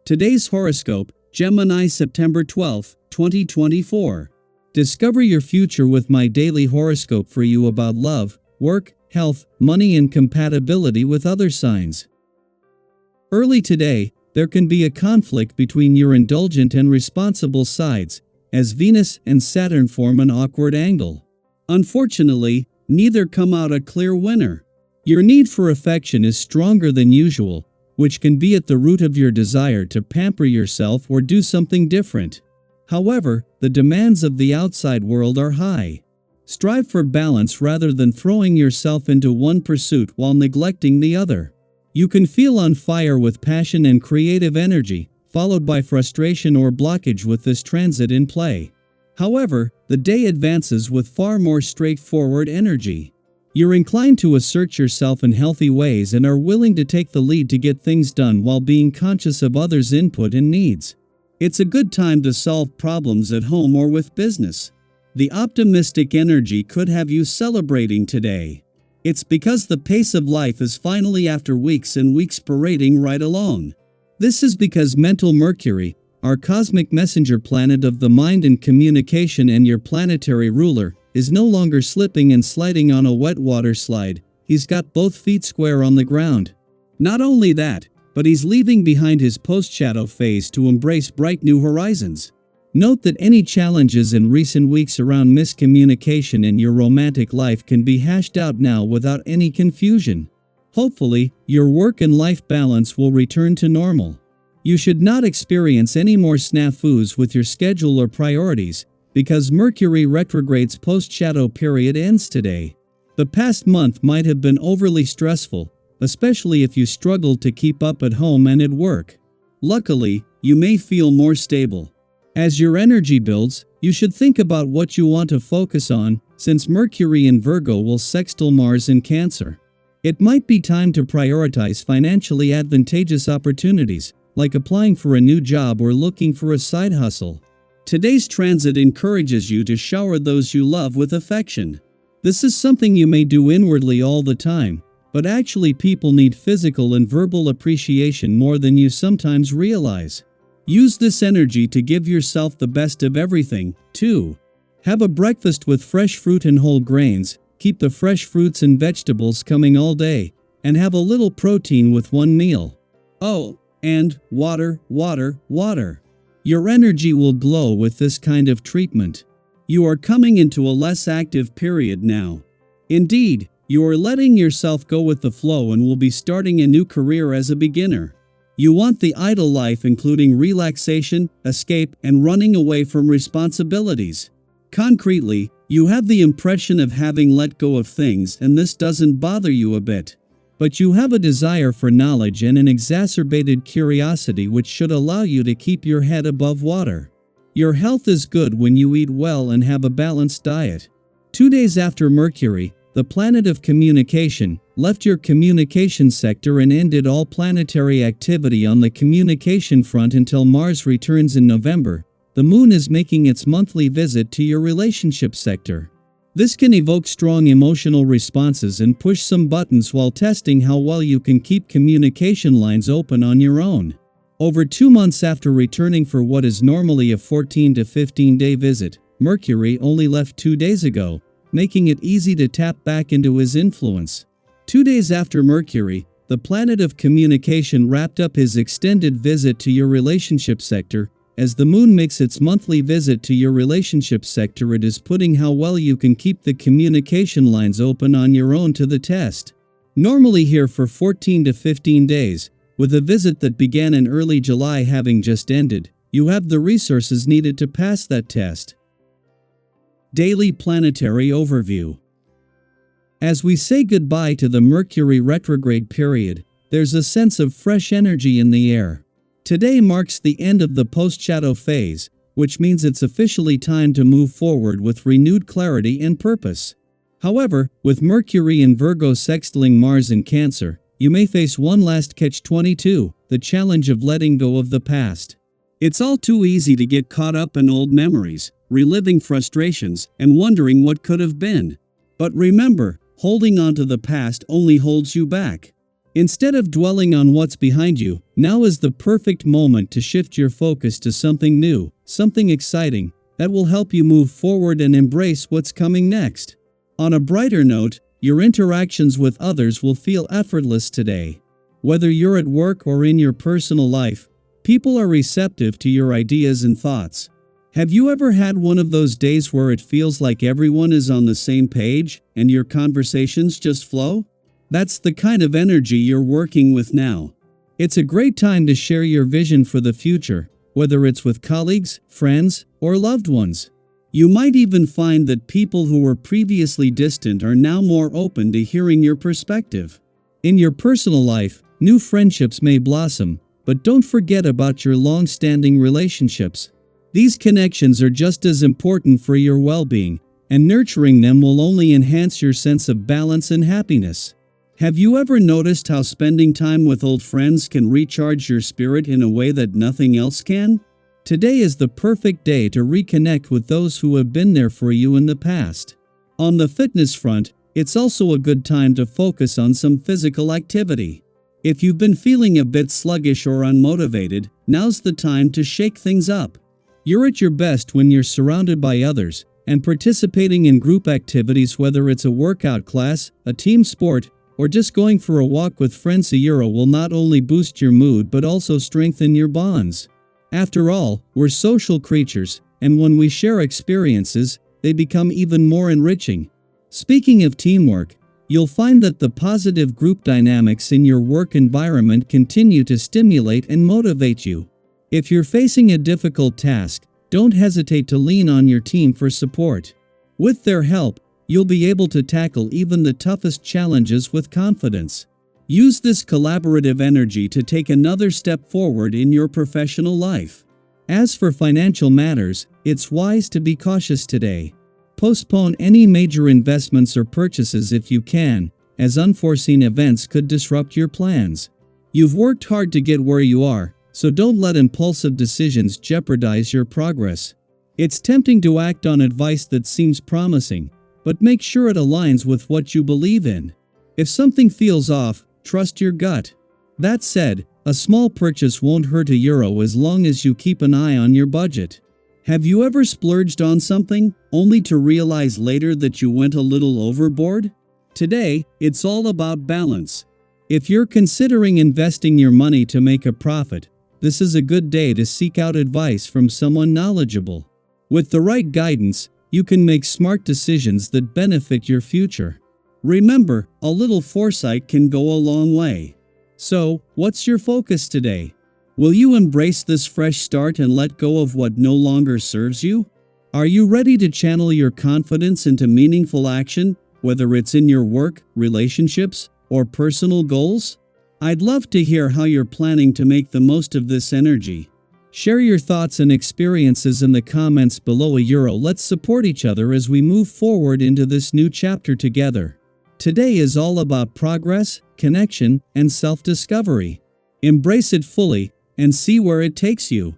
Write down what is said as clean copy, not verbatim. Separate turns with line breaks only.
Today's horoscope, Gemini September 12, 2024. Discover your future with my daily horoscope for you about love, work, health, money and compatibility with other signs. Early today, there can be a conflict between your indulgent and responsible sides, as Venus and Saturn form an awkward angle. Unfortunately, neither come out a clear winner. Your need for affection is stronger than usual, which can be at the root of your desire to pamper yourself or do something different. However, the demands of the outside world are high. Strive for balance rather than throwing yourself into one pursuit while neglecting the other. You can feel on fire with passion and creative energy, followed by frustration or blockage with this transit in play. However, the day advances with far more straightforward energy. You're inclined to assert yourself in healthy ways and are willing to take the lead to get things done while being conscious of others' input and needs. It's a good time to solve problems at home or with business. The optimistic energy could have you celebrating today. It's because the pace of life is finally after weeks and weeks parading right along. This is because mental Mercury, our cosmic messenger planet of the mind and communication and your planetary ruler, is no longer slipping and sliding on a wet water slide. He's got both feet square on the ground. Not only that, but he's leaving behind his post-shadow phase to embrace bright new horizons. Note that any challenges in recent weeks around miscommunication in your romantic life can be hashed out now without any confusion. Hopefully, your work and life balance will return to normal. You should not experience any more snafus with your schedule or priorities, because Mercury retrograde's post-shadow period ends today. The past month might have been overly stressful, especially if you struggled to keep up at home and at work. Luckily, you may feel more stable. As your energy builds, you should think about what you want to focus on, since Mercury in Virgo will sextile Mars in Cancer. It might be time to prioritize financially advantageous opportunities, like applying for a new job or looking for a side hustle. Today's transit encourages you to shower those you love with affection. This is something you may do inwardly all the time, but actually people need physical and verbal appreciation more than you sometimes realize. Use this energy to give yourself the best of everything, too. Have a breakfast with fresh fruit and whole grains, keep the fresh fruits and vegetables coming all day, and have a little protein with one meal. Oh, and water, water, water. Your energy will glow with this kind of treatment. You are coming into a less active period now. Indeed, you are letting yourself go with the flow and will be starting a new career as a beginner. You want the idle life, including relaxation, escape, and running away from responsibilities. Concretely, you have the impression of having let go of things, and this doesn't bother you a bit. But you have a desire for knowledge and an exacerbated curiosity which should allow you to keep your head above water. Your health is good when you eat well and have a balanced diet. 2 days after Mercury, the planet of communication, left your communication sector and ended all planetary activity on the communication front until Mars returns in November, the Moon is making its monthly visit to your relationship sector. This can evoke strong emotional responses and push some buttons while testing how well you can keep communication lines open on your own. Over 2 months after returning for what is normally a 14 to 15 day visit, Mercury only left 2 days ago, making it easy to tap back into his influence. 2 days after Mercury, the planet of communication wrapped up his extended visit to your relationship sector. As the Moon makes its monthly visit to your relationship sector, it is putting how well you can keep the communication lines open on your own to the test. Normally here for 14 to 15 days, with a visit that began in early July having just ended, you have the resources needed to pass that test. Daily Planetary Overview. As we say goodbye to the Mercury retrograde period, there's a sense of fresh energy in the air. Today marks the end of the post-shadow phase, which means it's officially time to move forward with renewed clarity and purpose. However, with Mercury in Virgo sextiling Mars in Cancer, you may face one last catch-22, the challenge of letting go of the past. It's all too easy to get caught up in old memories, reliving frustrations, and wondering what could have been. But remember, holding on to the past only holds you back. Instead of dwelling on what's behind you, now is the perfect moment to shift your focus to something new, something exciting, that will help you move forward and embrace what's coming next. On a brighter note, your interactions with others will feel effortless today. Whether you're at work or in your personal life, people are receptive to your ideas and thoughts. Have you ever had one of those days where it feels like everyone is on the same page and your conversations just flow? That's the kind of energy you're working with now. It's a great time to share your vision for the future, whether it's with colleagues, friends, or loved ones. You might even find that people who were previously distant are now more open to hearing your perspective. In your personal life, new friendships may blossom, but don't forget about your long-standing relationships. These connections are just as important for your well-being, and nurturing them will only enhance your sense of balance and happiness. Have you ever noticed how spending time with old friends can recharge your spirit in a way that nothing else can? Today is the perfect day to reconnect with those who have been there for you in the past. On the fitness front, it's also a good time to focus on some physical activity. If you've been feeling a bit sluggish or unmotivated, now's the time to shake things up. You're at your best when you're surrounded by others, and participating in group activities, whether it's a workout class, a team sport, or just going for a walk with friends, will not only boost your mood but also strengthen your bonds. After all, we're social creatures, and when we share experiences, they become even more enriching. Speaking of teamwork, you'll find that the positive group dynamics in your work environment continue to stimulate and motivate you. If you're facing a difficult task, don't hesitate to lean on your team for support. With their help, you'll be able to tackle even the toughest challenges with confidence. Use this collaborative energy to take another step forward in your professional life. As for financial matters, it's wise to be cautious today. Postpone any major investments or purchases if you can, as unforeseen events could disrupt your plans. You've worked hard to get where you are, so don't let impulsive decisions jeopardize your progress. It's tempting to act on advice that seems promising, but make sure it aligns with what you believe in. If something feels off, trust your gut. That said, a small purchase won't hurt as long as you keep an eye on your budget. Have you ever splurged on something, only to realize later that you went a little overboard? Today, it's all about balance. If you're considering investing your money to make a profit, this is a good day to seek out advice from someone knowledgeable. With the right guidance, you can make smart decisions that benefit your future. Remember, a little foresight can go a long way. So, what's your focus today? Will you embrace this fresh start and let go of what no longer serves you? Are you ready to channel your confidence into meaningful action, whether it's in your work, relationships, or personal goals? I'd love to hear how you're planning to make the most of this energy. Share your thoughts and experiences in the comments below. Let's support each other as we move forward into this new chapter together. Today is all about progress, connection, and self-discovery. Embrace it fully, and see where it takes you.